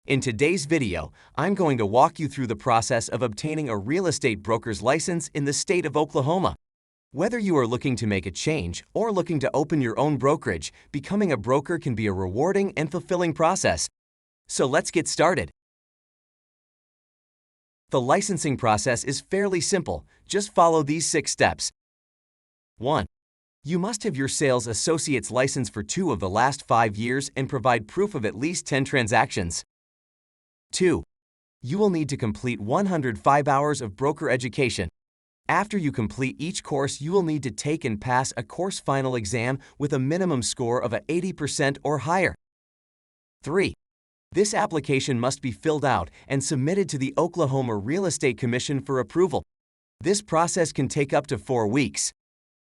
In today's video, I'm going to walk you through the process of obtaining a real estate broker's license in the state of Oklahoma. Whether you are looking to make a change or looking to open your own brokerage, becoming a broker can be a rewarding and fulfilling process. So let's get started. The licensing process is fairly simple. Just follow these 6 steps. 1. You must have your sales associate's license for 2 of the last 5 years and provide proof of at least 10 transactions. 2. You will need to complete 105 hours of broker education. After you complete each course, you will need to take and pass a course final exam with a minimum score of 80% or higher. 3. This application must be filled out and submitted to the Oklahoma Real Estate Commission for approval. This process can take up to 4 weeks.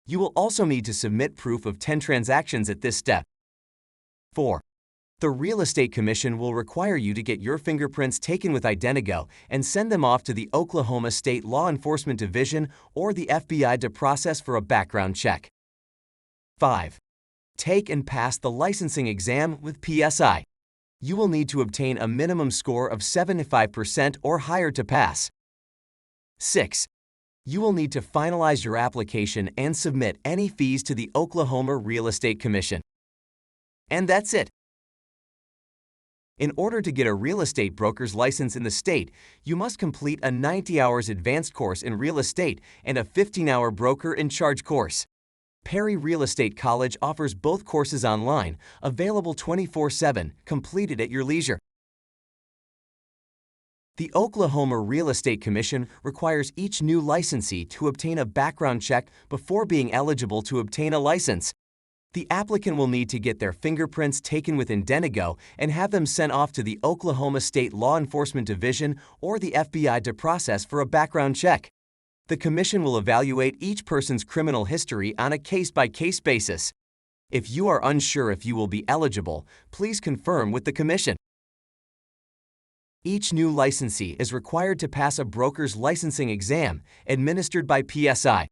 You will also need to submit proof of 10 transactions at this step. 4. The Real Estate Commission will require you to get your fingerprints taken with Identigo and send them off to the Oklahoma State Law Enforcement Division or the FBI to process for a background check. 5. Take and pass the licensing exam with PSI. You will need to obtain a minimum score of 75% or higher to pass. 6. You will need to finalize your application and submit any fees to the Oklahoma Real Estate Commission. And that's it. In order to get a real estate broker's license in the state, you must complete a 90 hours advanced course in real estate and a 15-hour broker in charge course. Perry Real Estate College offers both courses online, available 24/7, completed at your leisure. The Oklahoma Real Estate Commission requires each new licensee to obtain a background check before being eligible to obtain a license. The applicant will need to get their fingerprints taken with Identigo and have them sent off to the Oklahoma State Law Enforcement Division or the FBI to process for a background check. The Commission will evaluate each person's criminal history on a case-by-case basis. If you are unsure if you will be eligible, please confirm with the Commission. Each new licensee is required to pass a broker's licensing exam administered by PSI.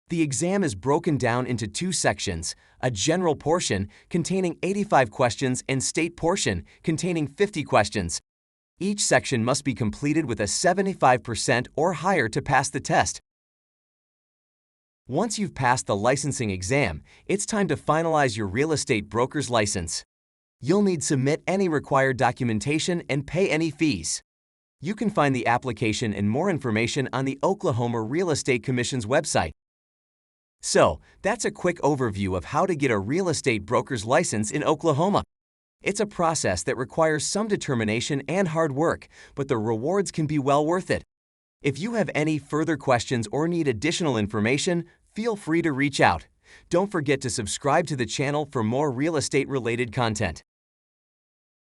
The exam is broken down into 2 sections, a general portion containing 85 questions and state portion containing 50 questions. Each section must be completed with a 75% or higher to pass the test. Once you've passed the licensing exam, it's time to finalize your real estate broker's license. You'll need to submit any required documentation and pay any fees. You can find the application and more information on the Oklahoma Real Estate Commission's website. So, that's a quick overview of how to get a real estate broker's license in Oklahoma. It's a process that requires some determination and hard work, but the rewards can be well worth it. If you have any further questions or need additional information, feel free to reach out. Don't forget to subscribe to the channel for more real estate-related content.